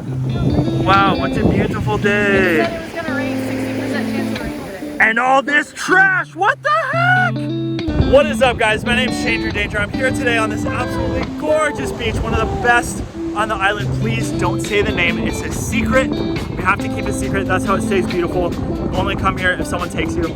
Wow, what a beautiful day. It said it was gonna rain, 60% chance of rain today. And all this trash, what the heck? What is up, guys? My name's Changer Danger. I'm here today on this absolutely gorgeous beach, one of the best on the island. Please don't say the name, it's a secret. We have to keep it secret, that's how it stays beautiful. Only come here if someone takes you.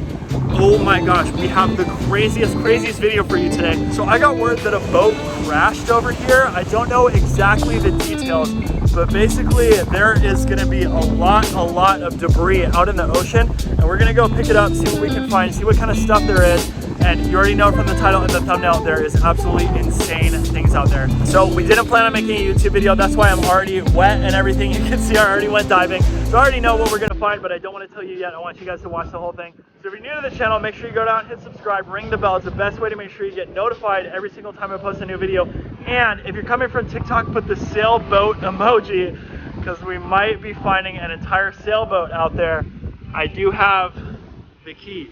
Oh my gosh, we have the craziest video for you today. So I got word that a boat crashed over here. I don't know exactly the details, but basically there is gonna be a lot of debris out in the ocean, and we're gonna go pick it up, see what we can find, see what kind of stuff there is. And you already know from the title and the thumbnail, there is absolutely insane things out there. So we didn't plan on making a YouTube video. That's why I'm already wet and everything. You can see I already went diving. So I already know what we're gonna find, but I don't want to tell you yet. I want you guys to watch the whole thing. So if you're new to the channel, make sure you go down, hit subscribe, ring the bell. It's the best way to make sure you get notified every single time I post a new video. And if you're coming from TikTok, put the sailboat emoji, because we might be finding an entire sailboat out there. I do have the keys.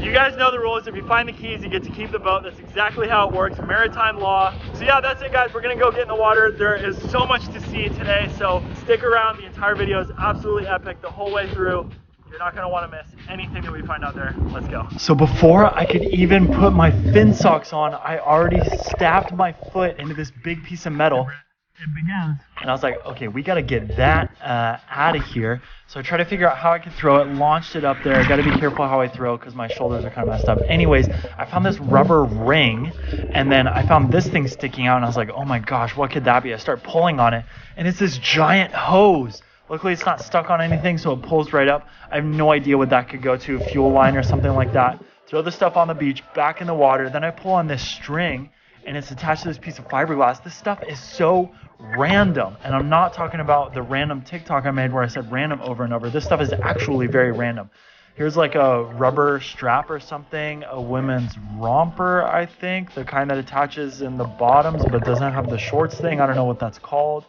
You guys know the rules. If you find the keys, you get to keep the boat. That's exactly how it works, maritime law. So yeah, that's it, guys. We're gonna go get in the water. There is so much to see today, so stick around. The entire video is absolutely epic the whole way through. You're not gonna wanna miss anything that we find out there. Let's go. So before I could even put my fin socks on, I already stabbed my foot into this big piece of metal. It begins. And I was like, okay, we gotta get that out of here. So I tried to figure out how I could throw it, launched it up there. I gotta be careful how I throw because my shoulders are kind of messed up. Anyways, I found this rubber ring, and then I found this thing sticking out, and I was like, oh my gosh, what could that be? I start pulling on it, and it's this giant hose. Luckily, it's not stuck on anything, so it pulls right up. I have no idea what that could go to, a fuel line or something like that. Throw the stuff on the beach, back in the water. Then I pull on this string, and it's attached to this piece of fiberglass. This stuff is so random, and I'm not talking about the random TikTok I made where I said random over and over. This stuff is actually very random. Here's like a rubber strap or something, a women's romper, I think, the kind that attaches in the bottoms but doesn't have the shorts thing. I don't know what that's called.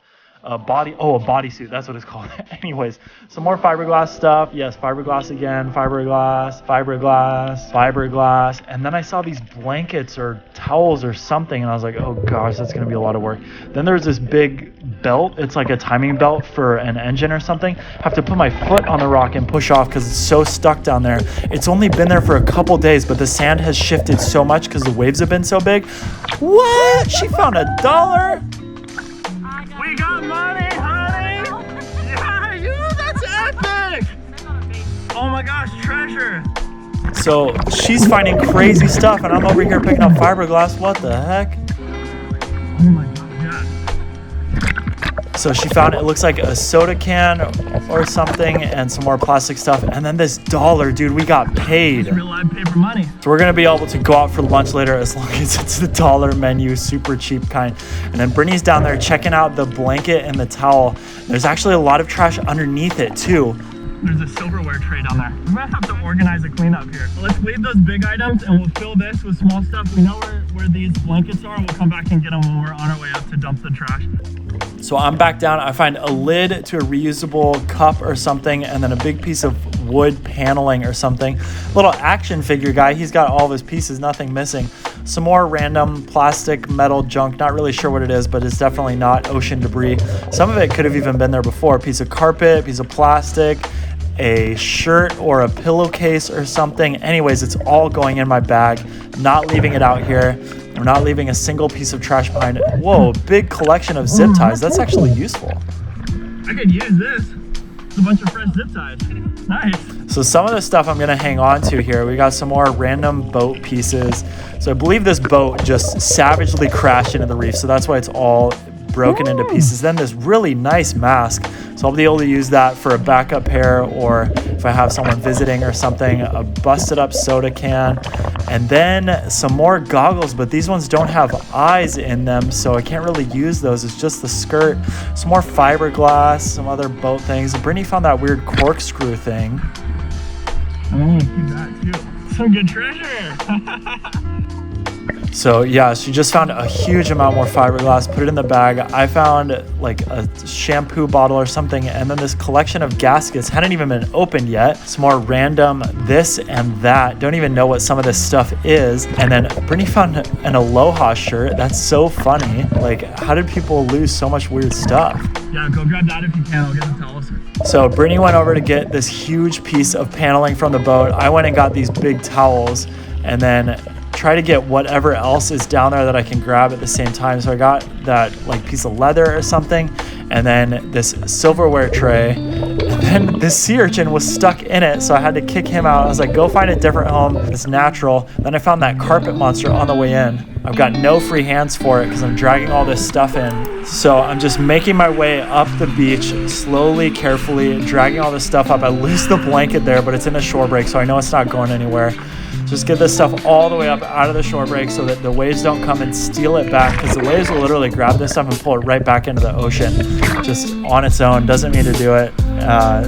A bodysuit, that's what it's called. Anyways, some more fiberglass stuff. Yes, fiberglass again, fiberglass, and then I saw these blankets or towels or something, and I was like, oh gosh, that's gonna be a lot of work. Then there's this big belt. It's like a timing belt for an engine or something. I have to put my foot on the rock and push off because it's so stuck down there. It's only been there for a couple days, but the sand has shifted so much because the waves have been so big. What? She found $1? We got money, honey! Yeah, that's epic! Oh my gosh, treasure! So she's finding crazy stuff, and I'm over here picking up fiberglass. What the heck? Oh my god, yeah. So she found, it looks like a soda can or something, and some more plastic stuff, and then this $1, dude. We got paid. It's real live paper money. So we're gonna be able to go out for lunch later as long as it's the $1 menu, super cheap kind. And then Brittany's down there checking out the blanket and the towel. There's actually a lot of trash underneath it too. There's a silverware tray down there. We might have to organize a cleanup here. Let's leave those big items and we'll fill this with small stuff. We know where these blankets are, and we'll come back and get them when we're on our way up to dump the trash. So I'm back down. I find a lid to a reusable cup or something, and then a big piece of wood paneling or something. Little action figure guy. He's got all of his pieces, nothing missing. Some more random plastic metal junk. Not really sure what it is, but it's definitely not ocean debris. Some of it could have even been there before. A piece of carpet, piece of plastic, a shirt or a pillowcase or something. Anyways, it's all going in my bag. Not leaving it out here. I'm not leaving a single piece of trash behind it. Whoa, big collection of zip ties. That's actually useful. I could use this. It's a bunch of fresh zip ties. Nice. So some of the stuff I'm gonna hang on to here. We got some more random boat pieces. So I believe this boat just savagely crashed into the reef. So that's why it's all broken into pieces. Then this really nice mask. So I'll be able to use that for a backup pair, or if I have someone visiting or something. A busted up soda can, and then some more goggles, but these ones don't have eyes in them, so I can't really use those. It's just the skirt. Some more fiberglass, some other boat things. Brittany found that weird corkscrew thing. I want to keep that too. Some good treasure. So yeah, she just found a huge amount more fiberglass, put it in the bag. I found like a shampoo bottle or something, and then this collection of gaskets hadn't even been opened yet. Some more random this and that. Don't even know what some of this stuff is. And then Brittany found an Aloha shirt. That's so funny. Like, how did people lose so much weird stuff? Yeah, go grab that if you can. I'll get the towels. So Brittany went over to get this huge piece of paneling from the boat. I went and got these big towels, and then try to get whatever else is down there that I can grab at the same time. So I got that like piece of leather or something, and then this silverware tray, and then this sea urchin was stuck in it, so I had to kick him out. I was like, go find a different home. It's natural. Then I found that carpet monster on the way in. I've got no free hands for it because I'm dragging all this stuff in. So I'm just making my way up the beach, slowly, carefully, dragging all this stuff up. I lose the blanket there, but it's in a shore break, so I know it's not going anywhere. Just get this stuff all the way up out of the shore break so that the waves don't come and steal it back, because the waves will literally grab this stuff and pull it right back into the ocean just on its own. Doesn't mean to do it.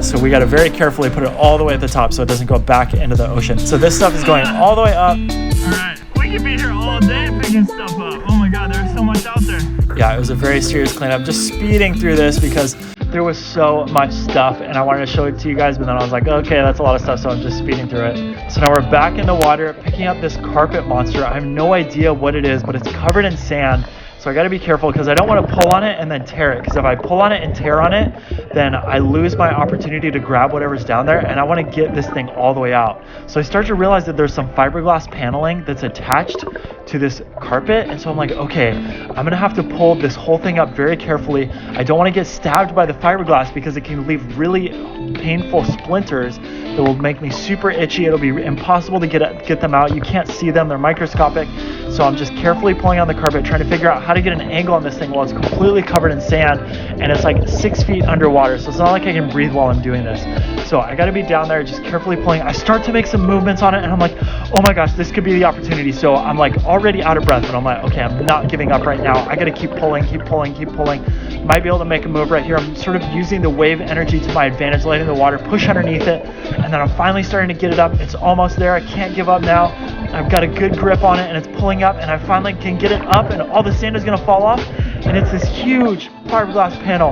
So we got to very carefully put it all the way at the top so it doesn't go back into the ocean. So this stuff is going all the way up. All right, we could be here all day picking stuff up. Oh my God, there's so much out there. Yeah, it was a very serious cleanup. Just speeding through this because there was so much stuff and I wanted to show it to you guys, but then I was like, okay, that's a lot of stuff, so I'm just speeding through it. So now we're back in the water picking up this carpet monster. I have no idea what it is, but it's covered in sand. So I got to be careful because I don't want to pull on it and then tear it, because if I pull on it and tear on it, then I lose my opportunity to grab whatever's down there, and I want to get this thing all the way out. So I start to realize that there's some fiberglass paneling that's attached to this carpet, and so I'm like, okay, I'm gonna have to pull this whole thing up very carefully. I don't want to get stabbed by the fiberglass because it can leave really painful splinters that will make me super itchy. It'll be impossible to get them out. You can't see them, they're microscopic. So I'm just carefully pulling on the carpet, trying to figure out how to get an angle on this thing while it's completely covered in sand, and it's like 6 feet underwater, so it's not like I can breathe while I'm doing this. So I got to be down there just carefully pulling. I start to make some movements on it, and I'm like, oh my gosh, this could be the opportunity. So I'm like already out of breath, but I'm like, okay, I'm not giving up right now. I got to keep pulling, keep pulling, keep pulling. Might be able to make a move right here. I'm sort of using the wave energy to my advantage, letting the water push underneath it, and then I'm finally starting to get it up. It's almost there. I can't give up now. I've got a good grip on it, and it's pulling up, and I finally can get it up, and all the sand is going to fall off, and it's this huge fiberglass panel.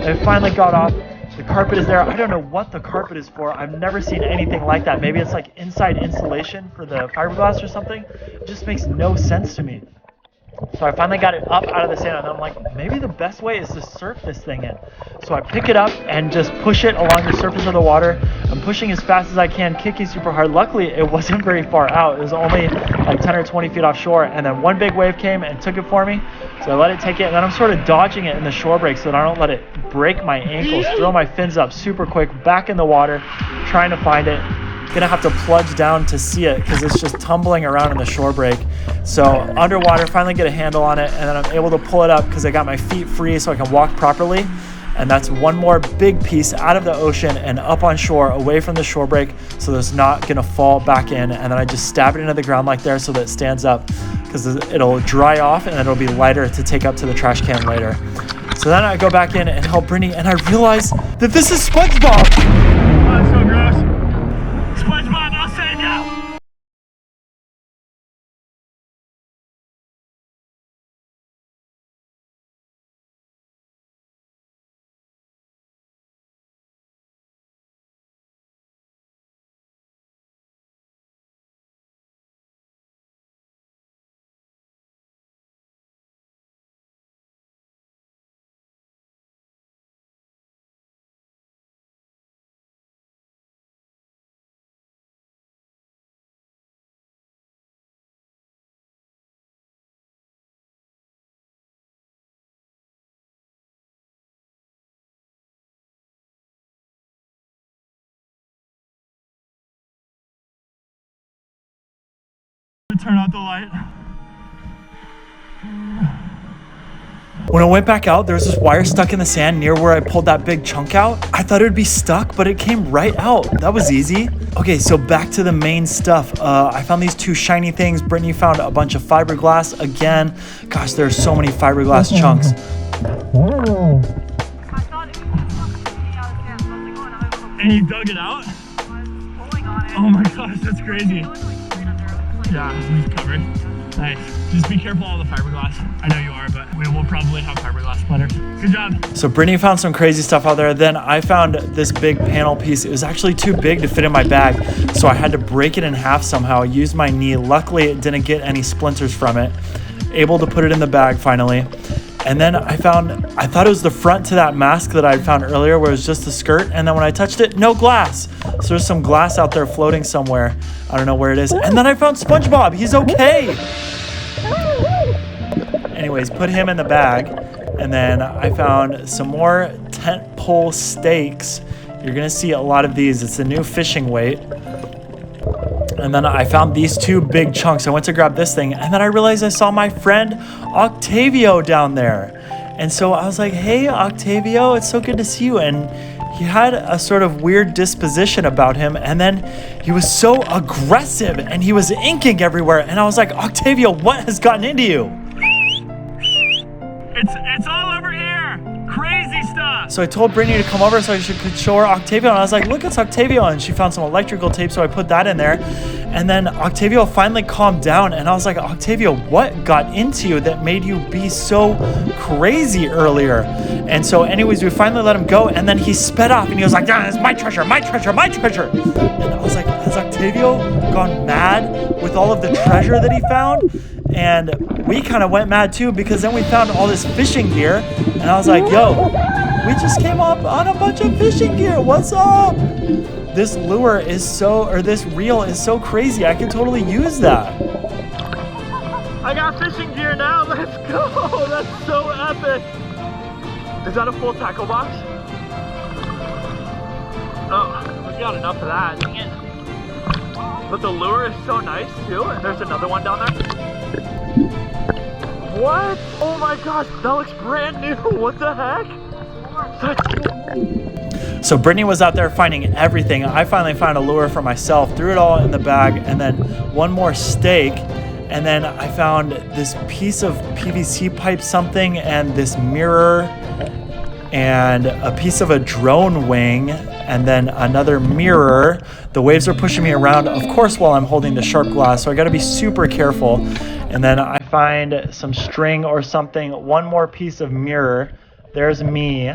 I finally got off. The carpet is there. I don't know what the carpet is for. I've never seen anything like that. Maybe it's like inside insulation for the fiberglass or something. It just makes no sense to me. So I finally got it up out of the sand, and I'm like, maybe the best way is to surf this thing in. So I pick it up and just push it along the surface of the water. I'm pushing as fast as I can, kicking super hard. Luckily, it wasn't very far out. It was only like 10 or 20 feet offshore, and then one big wave came and took it for me. So I let it take it, and then I'm sort of dodging it in the shore break so that I don't let it break my ankles. Throw my fins up super quick, back in the water, trying to find it. Gonna have to plunge down to see it because it's just tumbling around in the shore break. So underwater, finally get a handle on it, and then I'm able to pull it up because I got my feet free so I can walk properly. And that's one more big piece out of the ocean and up on shore, away from the shore break, so that it's not gonna fall back in. And then I just stab it into the ground like there so that it stands up, because it'll dry off and it'll be lighter to take up to the trash can later. So then I go back in and help Brittany, and I realize that this is SpongeBob. Oh, that's so gross. SpongeBob, I'll save you! Turn out the light. When I went back out, there was this wire stuck in the sand near where I pulled that big chunk out. I thought it would be stuck, but it came right out. That was easy. Okay, so back to the main stuff. I found these two shiny things. Brittany found a bunch of fiberglass again. Gosh, there are so many fiberglass chunks. And you dug it out? Oh my gosh, that's crazy. Yeah, he's covered. Nice. Just be careful of the fiberglass. I know you are, but we will probably have fiberglass splinters. Good job. So Brittany found some crazy stuff out there. Then I found this big panel piece. It was actually too big to fit in my bag, so I had to break it in half somehow. I used my knee. Luckily, it didn't get any splinters from it. Able to put it in the bag finally. And then I thought it was the front to that mask that I had found earlier where it was just the skirt. And then when I touched it, no glass. So there's some glass out there floating somewhere. I don't know where it is. And then I found SpongeBob. He's okay. Anyways, put him in the bag. And then I found some more tent pole stakes. You're going to see a lot of these. It's the new fishing weight. And then I found these two big chunks. I went to grab this thing, and then I realized I saw my friend Octavio down there. And so I was like, hey, Octavio, it's so good to see you. And he had a sort of weird disposition about him. And then he was so aggressive, and he was inking everywhere. And I was like, Octavio, what has gotten into you? It's all over here. Crazy stuff. So I told Brittany to come over so I could show her Octavio. And I was like, look, it's Octavio. And she found some electrical tape, so I put that in there. And then Octavio finally calmed down. And I was like, Octavio, what got into you that made you be so crazy earlier? And so anyways, we finally let him go. And then he sped off and he was like, it's my treasure, my treasure, my treasure. And I was like, has Octavio gone mad with all of the treasure that he found? And we kind of went mad too, because then we found all this fishing gear. And I was like, yo, we just came up on a bunch of fishing gear. What's up? This lure is this reel is so crazy. I can totally use that. I got fishing gear now. Let's go. That's so epic. Is that a full tackle box? Oh, we got enough of that. Dang it. But the lure is so nice too. And there's another one down there. What? Oh my gosh, that looks brand new. What the heck? So Brittany was out there finding everything. I finally found a lure for myself, threw it all in the bag, and then one more stake. And then I found this piece of PVC pipe something, and this mirror, and a piece of a drone wing, and then another mirror. The waves are pushing me around, of course, while I'm holding the sharp glass, so I gotta be super careful. And then I find some string or something, one more piece of mirror. There's me,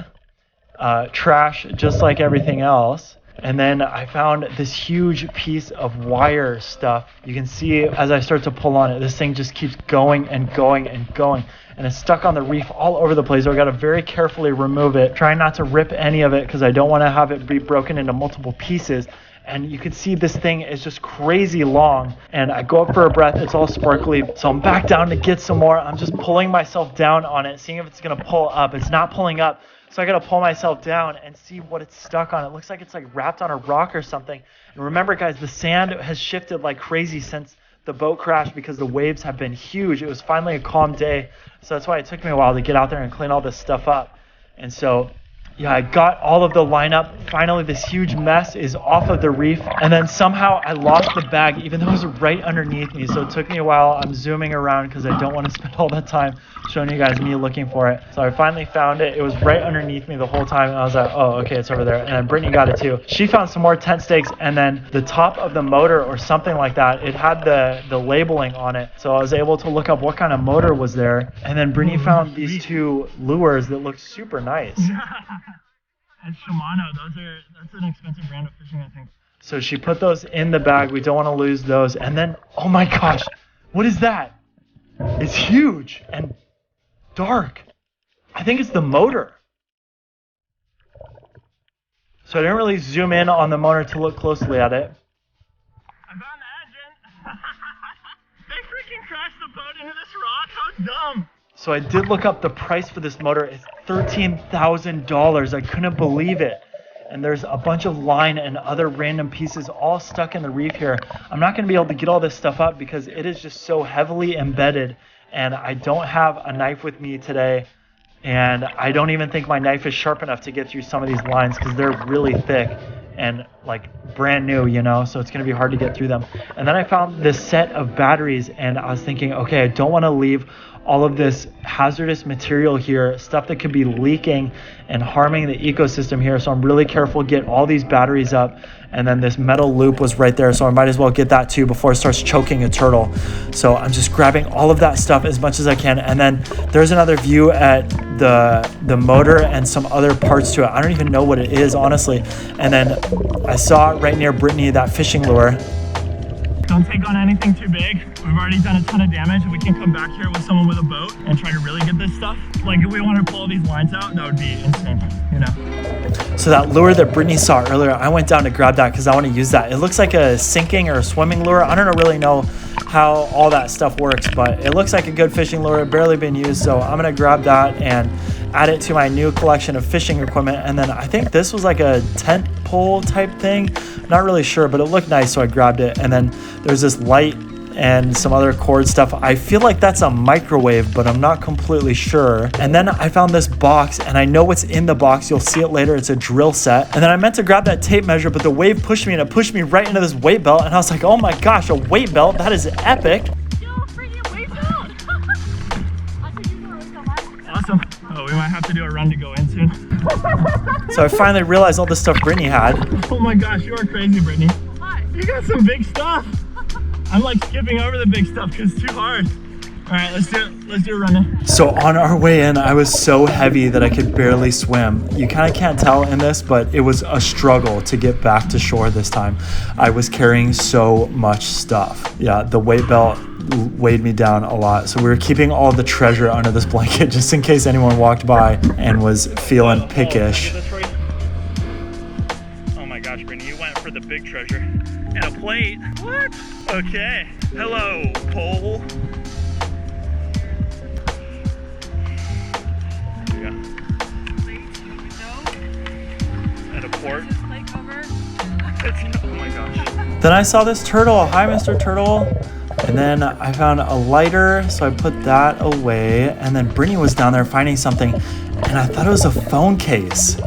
trash just like everything else. And then I found this huge piece of wire stuff. You can see as I start to pull on it, this thing just keeps going and going and going. And it's stuck on the reef all over the place. So I got to very carefully remove it. Try not to rip any of it because I don't want to have it be broken into multiple pieces. And you can see this thing is just crazy long. And I go up for a breath. It's all sparkly. So I'm back down to get some more. I'm just pulling myself down on it, seeing if it's going to pull up. It's not pulling up. So I got to pull myself down and see what it's stuck on. It looks like it's like wrapped on a rock or something. And remember, guys, the sand has shifted like crazy since the boat crashed because the waves have been huge. It was finally a calm day. So that's why it took me a while to get out there and clean all this stuff up. And so, yeah, I got all of the lineup. Finally, this huge mess is off of the reef. And then somehow I lost the bag, even though it was right underneath me. So it took me a while. I'm zooming around because I don't want to spend all that time showing you guys me looking for it. So I finally found it. It was right underneath me the whole time. And I was like, oh, okay, it's over there. And then Brittany got it too. She found some more tent stakes. And then the top of the motor or something like that, it had the labeling on it. So I was able to look up what kind of motor was there. And then Brittany found these two lures that looked super nice. And Shimano, that's an expensive brand of fishing, I think. So she put those in the bag. We don't want to lose those. And then, oh my gosh, what is that? It's huge and dark. I think it's the motor. So I didn't really zoom in on the motor to look closely at it. I found the engine. They freaking crashed the boat into this rock. How dumb. So I did look up the price for this motor. It's $13,000. I couldn't believe it. And there's a bunch of line and other random pieces all stuck in the reef here. I'm not going to be able to get all this stuff up because it is just so heavily embedded. And I don't have a knife with me today. And I don't even think my knife is sharp enough to get through some of these lines because they're really thick and like brand new, you know, so it's going to be hard to get through them. And then I found this set of batteries and I was thinking, okay, I don't want to leave all of this hazardous material here, stuff that could be leaking and harming the ecosystem here. So I'm really careful, get all these batteries up. And then this metal loop was right there, so I might as well get that too before it starts choking a turtle. So I'm just grabbing all of that stuff as much as I can. And then there's another view at the motor and some other parts to it. I don't even know what it is, honestly. And then I saw right near Brittany that fishing lure. Don't take on anything too big. We've already done a ton of damage. We can come back here with someone with a boat and try to really get this stuff. Like if we want to pull these lines out, that would be insane, you know? So that lure that Brittany saw earlier, I went down to grab that because I want to use that. It looks like a sinking or a swimming lure. I don't really know how all that stuff works, but it looks like a good fishing lure, barely been used. So I'm going to grab that and add it to my new collection of fishing equipment. And then I think this was like a tent pole type thing. Not really sure, but it looked nice, so I grabbed it. And then there's this light and some other cord stuff. I feel like that's a microwave, but I'm not completely sure. And then I found this box, and I know what's in the box. You'll see it later. It's a drill set. And then I meant to grab that tape measure, but the wave pushed me, and it pushed me right into this weight belt. And I was like, oh my gosh, a weight belt? That is epic. Yo, freaking weight belt! I could use one so much. Awesome. Oh, we might have to do a run to go in soon. So I finally realized all the stuff Brittany had. Oh my gosh, you are crazy, Brittany. Why? You got some big stuff. I'm like skipping over the big stuff because it's too hard. All right, let's do a run. So on our way in, I was so heavy that I could barely swim. You kind of can't tell in this, but it was a struggle to get back to shore this time. I was carrying so much stuff. Yeah, the weight belt weighed me down a lot. So we were keeping all the treasure under this blanket just in case anyone walked by and was feeling pickish. Oh my gosh, Brittany, you went for the big treasure. And a plate. What? Okay. Hello, pole. There you go. And a port. Oh my gosh. Then I saw this turtle. Hi, Mr. Turtle. And then I found a lighter, so I put that away. And then Brittany was down there finding something, and I thought it was a phone case.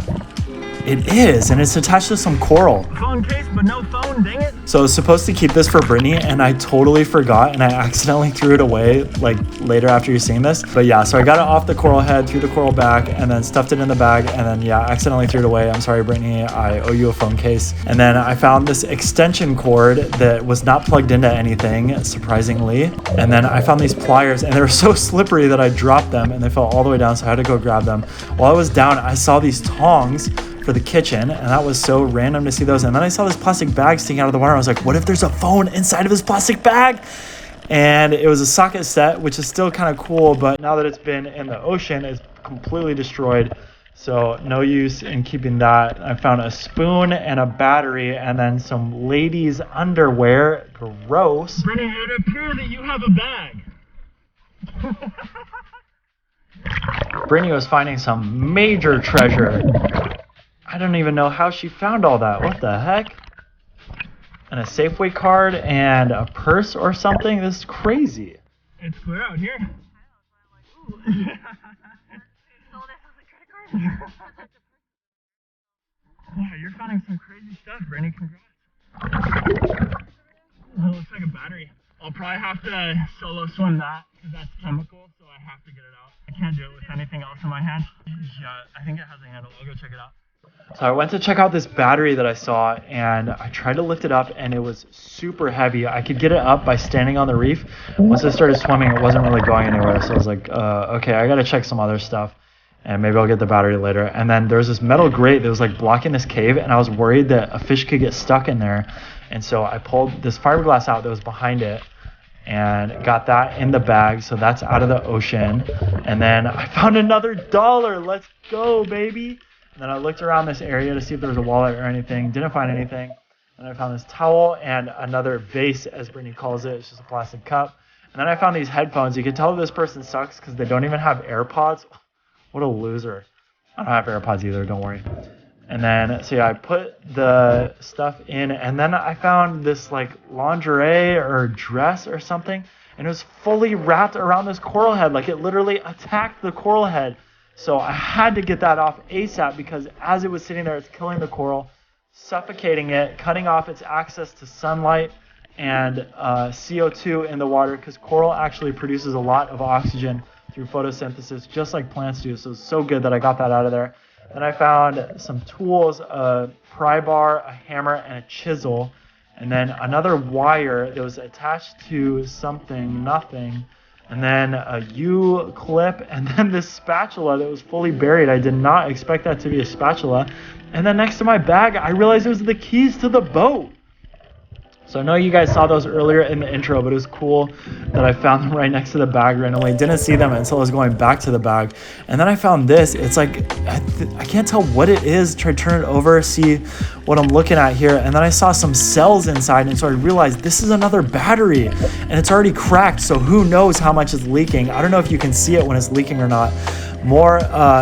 It is, and it's attached to some coral. Phone case, but no phone, dang it. So I was supposed to keep this for Brittany, and I totally forgot, and I accidentally threw it away, like, later after you're seeing this. But yeah, so I got it off the coral head, threw the coral back, and then stuffed it in the bag, and then, yeah, accidentally threw it away. I'm sorry, Brittany, I owe you a phone case. And then I found this extension cord that was not plugged into anything, surprisingly. And then I found these pliers, and they were so slippery that I dropped them, and they fell all the way down, so I had to go grab them. While I was down, I saw these tongs for the kitchen, and that was so random to see those. And then I saw this plastic bag sticking out of the water. I was like, what if there's a phone inside of this plastic bag? And it was a socket set, which is still kind of cool, but now that it's been in the ocean, it's completely destroyed. So no use in keeping that. I found a spoon and a battery, and then some ladies' underwear. Gross. Brittany, it would appear that you have a bag. Brittany was finding some major treasure. I don't even know how she found all that. What the heck? And a Safeway card and a purse or something? This is crazy. It's clear out here. I know, so I'm like, ooh. Sold it as a credit card? Yeah, you're finding some crazy stuff, Brittany. Congrats. Well, it looks like a battery. I'll probably have to solo swim that because that's chemical, so I have to get it out. I can't do it with anything else in my hand. Yeah, I think it has a handle. I'll go check it out. So I went to check out this battery that I saw, and I tried to lift it up, and it was super heavy. I could get it up by standing on the reef. Once I started swimming, it wasn't really going anywhere, so I was like, okay, I gotta check some other stuff, and maybe I'll get the battery later. And then there was this metal grate that was like blocking this cave, and I was worried that a fish could get stuck in there. And so I pulled this fiberglass out that was behind it, and got that in the bag, so that's out of the ocean. And then I found another $1. Let's go, baby. And then I looked around this area to see if there was a wallet or anything. Didn't find anything. And I found this towel and another vase, as Brittany calls it. It's just a plastic cup. And then I found these headphones. You can tell this person sucks because they don't even have AirPods. What a loser. I don't have AirPods either, don't worry. And then, so yeah, I put the stuff in, and then I found this like lingerie or dress or something, and it was fully wrapped around this coral head. Like it literally attacked the coral head. So I had to get that off ASAP because as it was sitting there, it's killing the coral, suffocating it, cutting off its access to sunlight, and CO2 in the water, because coral actually produces a lot of oxygen through photosynthesis, just like plants do. So it's so good that I got that out of there. Then I found some tools, a pry bar, a hammer, and a chisel, and then another wire that was attached to nothing, and then a U-clip, and then this spatula that was fully buried. I did not expect that to be a spatula. And then next to my bag, I realized it was the keys to the boat. So I know you guys saw those earlier in the intro, but it was cool that I found them right next to the bag randomly. Didn't see them until I was going back to the bag. And then I found this. It's like, I can't tell what it is. Try to turn it over, see what I'm looking at here. And then I saw some cells inside, and so I realized this is another battery, and it's already cracked. So who knows how much is leaking. I don't know if you can see it when it's leaking or not. More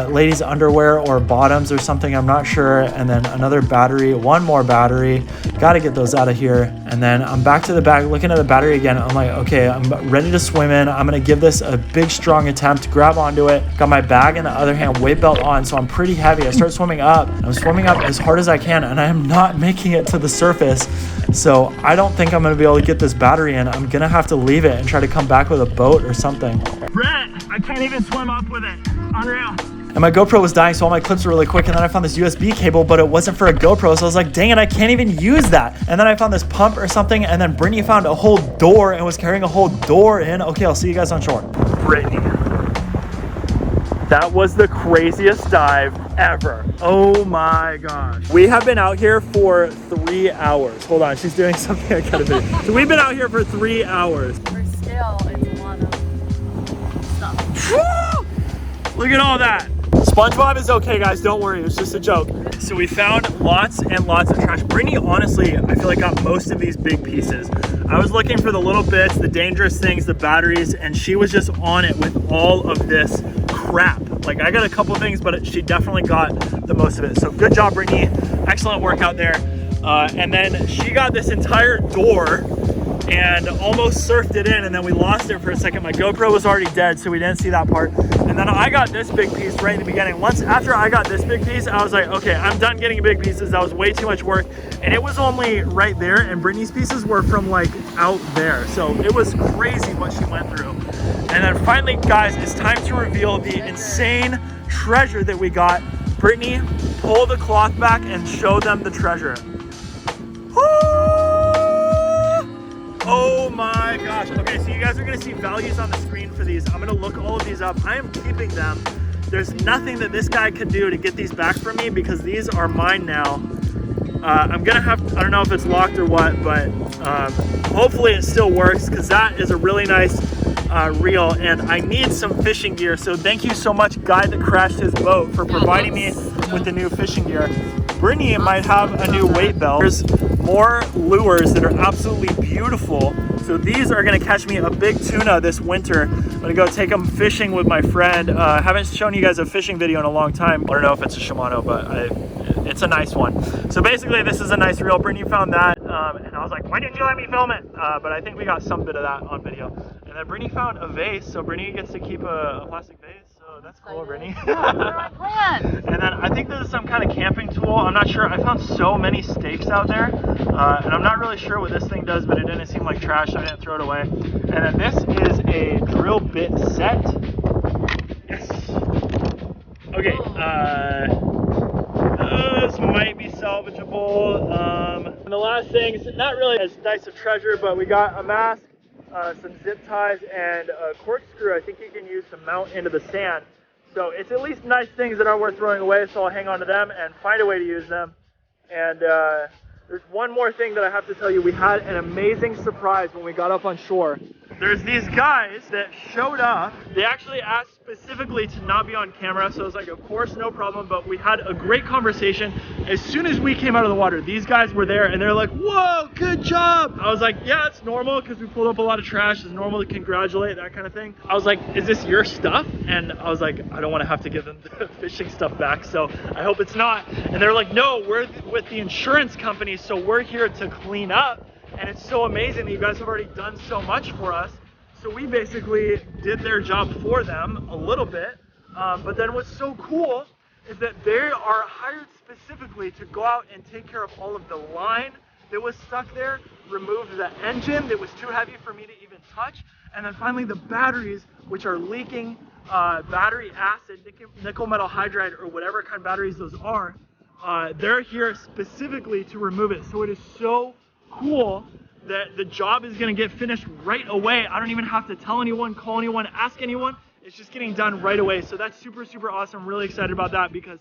ladies' underwear or bottoms or something, I'm not sure. And then another battery, one more battery. Got to get those out of here. And then I'm back to the bag, looking at the battery again. I'm like, okay, I'm ready to swim in. I'm going to give this a big, strong attempt, grab onto it. Got my bag in the other hand, weight belt on, so I'm pretty heavy. I start swimming up. I'm swimming up as hard as I can, and I am not making it to the surface. So I don't think I'm going to be able to get this battery in. I'm going to have to leave it and try to come back with a boat or something. Brett, I can't even swim up with it. Unreal. And my GoPro was dying, so all my clips were really quick. And then I found this USB cable, but it wasn't for a GoPro. So I was like, dang it, I can't even use that. And then I found this pump or something. And then Brittany found a whole door and was carrying a whole door in. Okay, I'll see you guys on shore. Brittany, that was the craziest dive ever. Oh my gosh. We have been out here for 3 hours. Hold on, she's doing something I gotta do. So we've been out here for 3 hours. We're still in a lot of stuff. Woo! Look at all that. SpongeBob is okay, guys. Don't worry. It was just a joke. So we found lots and lots of trash. Brittany, honestly, I feel like got most of these big pieces. I was looking for the little bits, the dangerous things, the batteries, and she was just on it with all of this crap. Like, I got a couple things, but she definitely got the most of it. So good job, Brittany. Excellent work out there. And then she got this entire door and almost surfed it in, and then we lost it for a second. My GoPro was already dead, so we didn't see that part. And then I got this big piece right in the beginning. Once after I got this big piece, I was like, okay, I'm done getting big pieces. That was way too much work. And it was only right there, and Brittany's pieces were from like out there. So it was crazy what she went through. And then finally, guys, it's time to reveal the insane treasure that we got. Brittany, pull the cloth back and show them the treasure. Oh my gosh. Okay, so you guys are gonna see values on the screen for these. I'm gonna look all of these up. I am keeping them. There's nothing that this guy could do to get these back from me because these are mine now. I'm gonna have, I don't know if it's locked or what, but hopefully it still works because that is a really nice reel, and I need some fishing gear. So thank you so much, guy that crashed his boat, for providing me with the new fishing gear. Brittany might have a new weight belt. There's more lures that are absolutely beautiful. So these are gonna catch me a big tuna this winter. I'm gonna go take them fishing with my friend. Haven't shown you guys a fishing video in a long time. I don't know if it's a Shimano, but it's a nice one. So basically this is a nice reel. Brittany found that, and I was like, why didn't you let me film it? But I think we got some bit of that on video. And then Brittany found a vase, so Brittany gets to keep a plastic vase. So that's cool, Brittany. And then I think this is some kind of camping tool. I'm not sure. I found so many stakes out there, and I'm not really sure what this thing does, but it didn't seem like trash, so I didn't throw it away. And then this is a drill bit set. Yes. Okay. This might be salvageable. And the last thing is not really as nice of treasure, but we got a mask, some zip ties, and a corkscrew I think you can use to mount into the sand. So it's at least nice things that aren't worth throwing away, so I'll hang on to them and find a way to use them. And there's one more thing that I have to tell you. We had an amazing surprise when we got up on shore. There's these guys that showed up. They actually asked specifically to not be on camera, so I was like, of course, no problem. But we had a great conversation. As soon as we came out of the water, these guys were there, and they're like, whoa, good job. I was like, yeah, it's normal because we pulled up a lot of trash. It's normal to congratulate, that kind of thing. I was like, is this your stuff? And I was like, I don't want to have to give them the fishing stuff back, so I hope it's not. And they're like, no, we're with the insurance company, so we're here to clean up. And it's so amazing that you guys have already done so much for us. So we basically did their job for them a little bit. But then what's so cool is that they are hired specifically to go out and take care of all of the line that was stuck there, removed the engine that was too heavy for me to even touch, and then finally the batteries, which are leaking battery acid, nickel metal hydride, or whatever kind of batteries those are. They're here specifically to remove it. So it is so cool that the job is going to get finished right away. I don't even have to tell anyone, call anyone, ask anyone. It's just getting done right away. So that's super, super awesome. I'm really excited about that because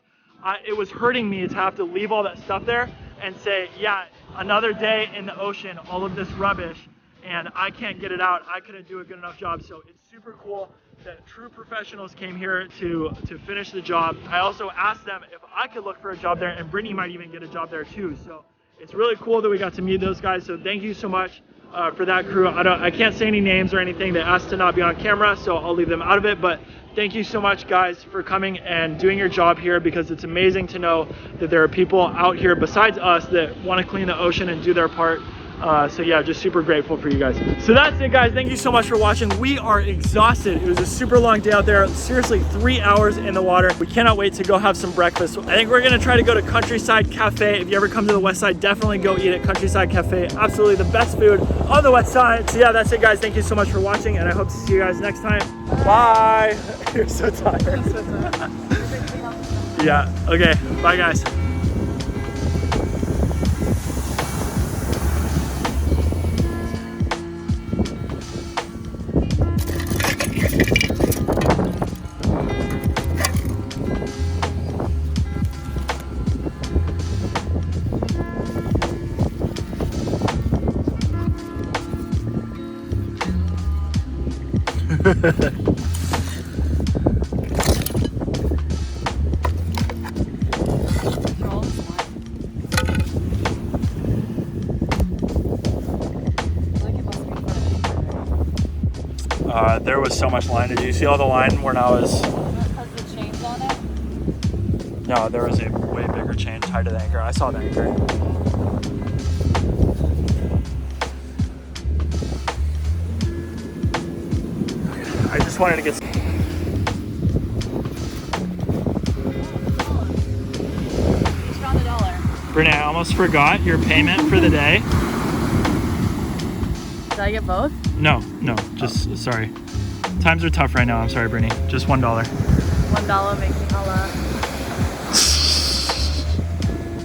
it was hurting me to have to leave all that stuff there and say, yeah, another day in the ocean, all of this rubbish, and I can't get it out. I couldn't do a good enough job. So it's super cool that true professionals came here to finish the job. I also asked them if I could look for a job there, and Brittany might even get a job there too. So it's really cool that we got to meet those guys. So thank you so much for that crew. I can't say any names or anything. They asked to not be on camera, so I'll leave them out of it. But thank you so much, guys, for coming and doing your job here, because it's amazing to know that there are people out here besides us that want to clean the ocean and do their part. So yeah, just super grateful for you guys. So that's it, guys. Thank you so much for watching. We are exhausted. It was a super long day out there. Seriously, 3 hours in the water. We cannot wait to go have some breakfast. I think we're gonna try to go to Countryside Cafe. If you ever come to the west side, definitely go eat at Countryside Cafe. Absolutely the best food on the west side. So yeah, that's it, guys. Thank you so much for watching, and I hope to see you guys next time. Bye. You're so tired. I'm so tired. Yeah, okay. Bye, guys. There was so much line. Did you see all the line when I was... Has the chains on it? No, there was a way bigger chain tied to the anchor. I saw the anchor. I just wanted to get... Just found $1. Brittany, I almost forgot your payment for the day. Did I get both? No, just sorry. Times are tough right now. I'm sorry, Brittany. Just $1. $1 makes me holla.